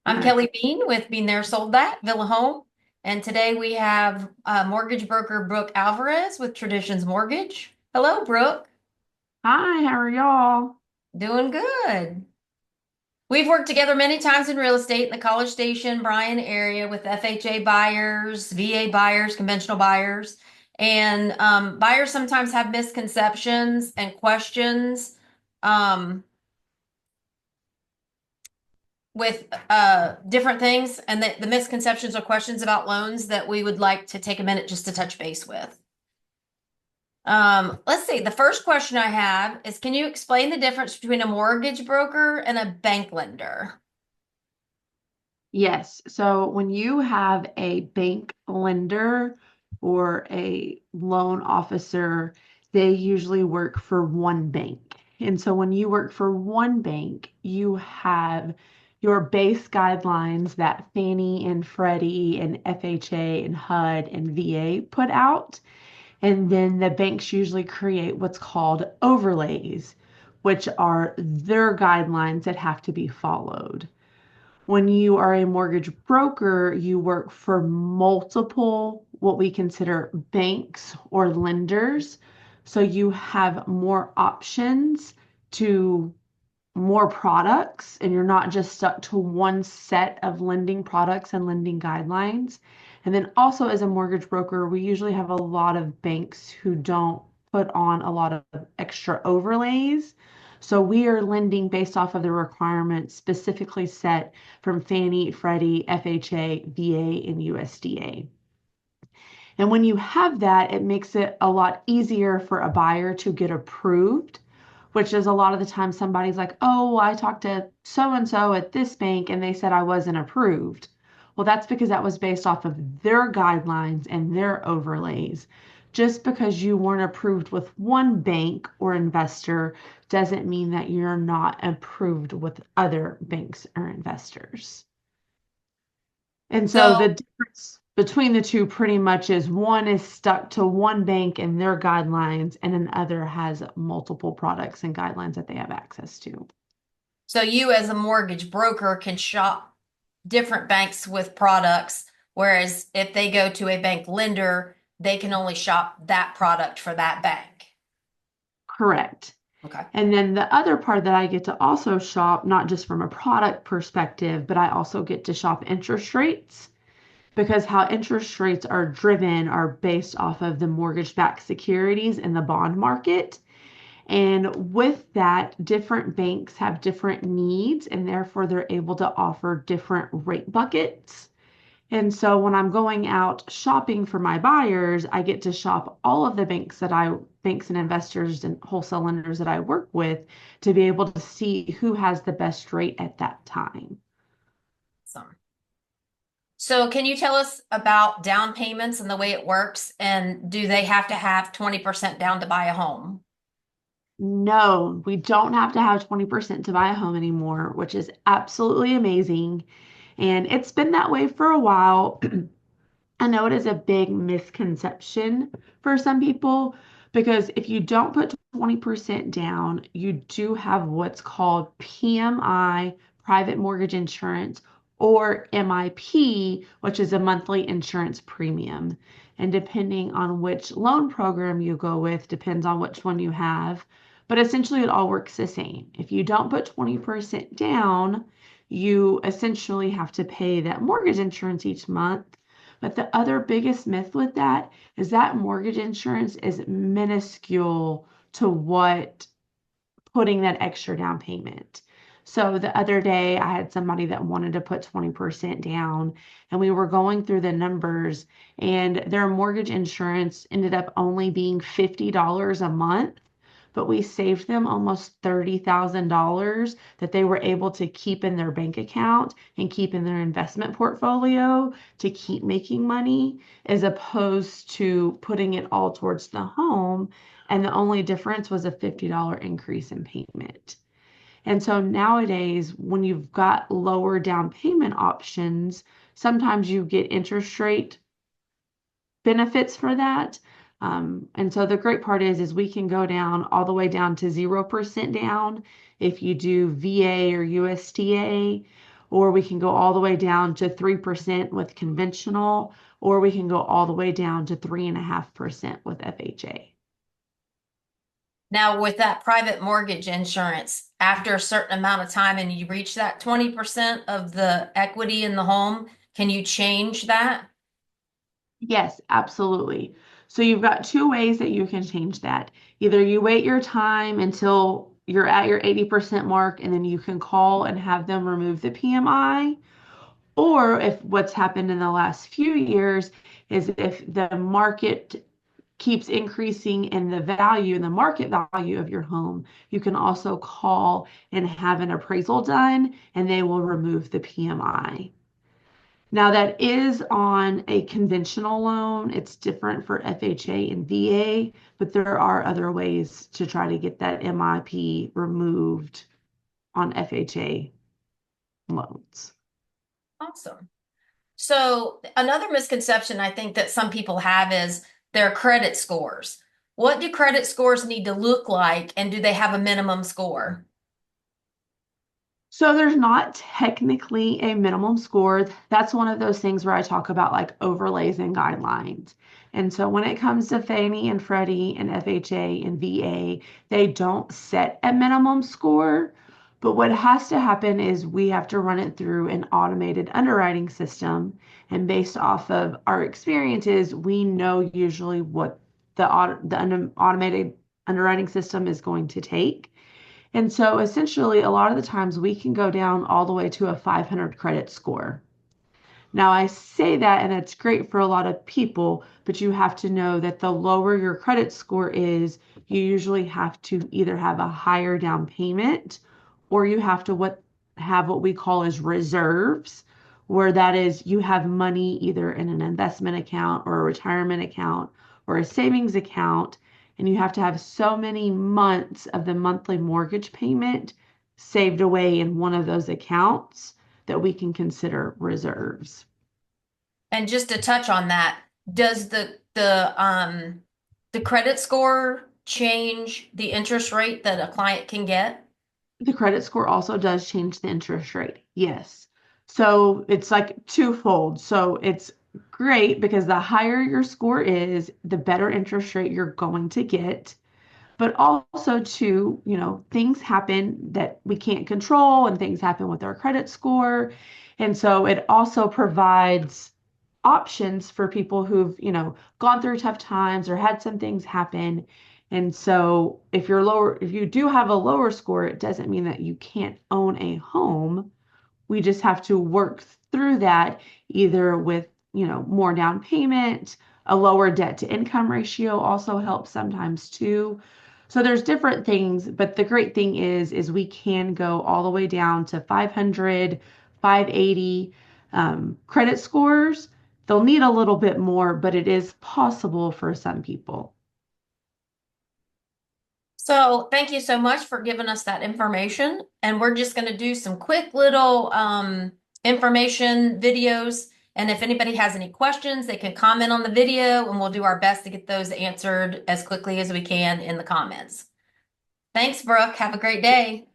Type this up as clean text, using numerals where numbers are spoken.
I'm Kelly Beene with Beene There Sold That Villa Home. And today we have mortgage broker Brooke Alvarez with Traditions Mortgage. Hello, Brooke. Hi, how are y'all? Doing good. We've worked together many times in real estate in the College Station, Bryan area with FHA buyers, VA buyers, conventional buyers. And buyers sometimes have misconceptions and questions. Um, with different things and the misconceptions or questions about loans that we would like to take a minute just to touch base with. Let's see. The first question I have is, can you explain the difference between a mortgage broker and a bank lender? Yes, so when you have a bank lender or a loan officer, they usually work for one bank. And so when you work for one bank, you have your base guidelines that Fannie and Freddie and FHA and HUD and VA put out. And then the banks usually create what's called overlays, which are their guidelines that have to be followed. When you are a mortgage broker, you work for multiple, what we consider banks or lenders. So you have more options to more products, and you're not just stuck to one set of lending products and lending guidelines. And then also, as a mortgage broker, we usually have a lot of banks who don't put on a lot of extra overlays. So we are lending based off of the requirements specifically set from Fannie, Freddie, FHA, VA, and USDA. And when you have that, it makes it a lot easier for a buyer to get approved, which is a lot of the time somebody's like, oh, I talked to so and so at this bank and they said I wasn't approved. Well, that's because that was based off of their guidelines and their overlays. Just because you weren't approved with one bank or investor doesn't mean that you're not approved with other banks or investors. And so the So, difference between the two pretty much is one is stuck to one bank and their guidelines, and another has multiple products and guidelines that they have access to. so you as a mortgage broker can shop different banks with products, whereas if they go to a bank lender, they can only shop that product for that bank. Correct. Okay. And then the other part that I get to also shop, not just from a product perspective, but I also get to shop interest rates because how interest rates are driven are based off of the mortgage-backed securities in the bond market. And with that, different banks have different needs, and therefore they're able to offer different rate buckets. And so when I'm going out shopping for my buyers, I get to shop all of the banks and investors and wholesale lenders that I work with to be able to see who has the best rate at that time. So can you tell us about down payments and the way it works? And do they have to have 20% down to buy a home? No, we don't have to have 20% to buy a home anymore, which is absolutely amazing. And it's been that way for a while. I know it is a big misconception for some people because if you don't put 20% down, you do have what's called PMI, private mortgage insurance, or MIP, which is a monthly insurance premium. And depending on which loan program you go with, depends on which one you have. But essentially, it all works the same. If you don't put 20% down, you essentially have to pay that mortgage insurance each month. But the other biggest myth with that is that mortgage insurance is minuscule to what putting that extra down payment. So the other day, I had somebody that wanted to put 20% down, and we were going through the numbers, and their mortgage insurance ended up only being $50 a month, but we saved them almost $30,000 that they were able to keep in their bank account and keep in their investment portfolio to keep making money, as opposed to putting it all towards the home. And the only difference was a $50 increase in payment. And so nowadays, when you've got lower down payment options, sometimes you get interest rate benefits for that. And so the great part is we can go down all the way down to 0% down if you do VA or USDA, or we can go all the way down to 3% with conventional, or we can go all the way down to 3.5% with FHA. Now, with that private mortgage insurance, after a certain amount of time and you reach that 20% of the equity in the home, can you change that? Yes, absolutely. So you've got two ways that you can change that. Either you wait your time until you're at your 80% mark and then you can call and have them remove the PMI. Or if what's happened in the last few years is if the market keeps increasing in the value and the market value of your home, you can also call and have an appraisal done and they will remove the PMI. Now, that is on a conventional loan. It's different for FHA and VA, but there are other ways to try to get that MIP removed on FHA loans. Awesome. So another misconception I think that some people have is their credit scores. What do credit scores need to look like, and do they have a minimum score? So there's not technically a minimum score. That's one of those things where I talk about like overlays and guidelines. And so when it comes to Fannie and Freddie and FHA and VA, they don't set a minimum score. But what has to happen is we have to run it through an automated underwriting system. And based off of our experiences, we know usually what the automated underwriting system is going to take. And so essentially, a lot of the times we can go down all the way to a 500 credit score. Now, I say that, and it's great for a lot of people, but you have to know that the lower your credit score is, you usually have to either have a higher down payment or you have to have what we call as reserves, where that is you have money either in an investment account or a retirement account or a savings account, and you have to have so many months of the monthly mortgage payment saved away in one of those accounts that we can consider reserves. And just to touch on that, does the credit score change the interest rate that a client can get? The credit score also does change the interest rate. Yes. So it's like twofold. So it's great because the higher your score is, the better interest rate you're going to get. But also, too, things happen that we can't control and things happen with our credit score. And so it also provides options for people who've, gone through tough times or had some things happen. And so if you do have a lower score, it doesn't mean that you can't own a home. We just have to work through that either with, more down payment, a lower debt to income ratio also helps sometimes too. So there's different things, but the great thing is we can go all the way down to 500, 580 credit scores. They'll need a little bit more, but it is possible for some people. So thank you so much for giving us that information. And we're just going to do some quick little information videos. And if anybody has any questions, they can comment on the video and we'll do our best to get those answered as quickly as we can in the comments. Thanks, Brooke. Have a great day.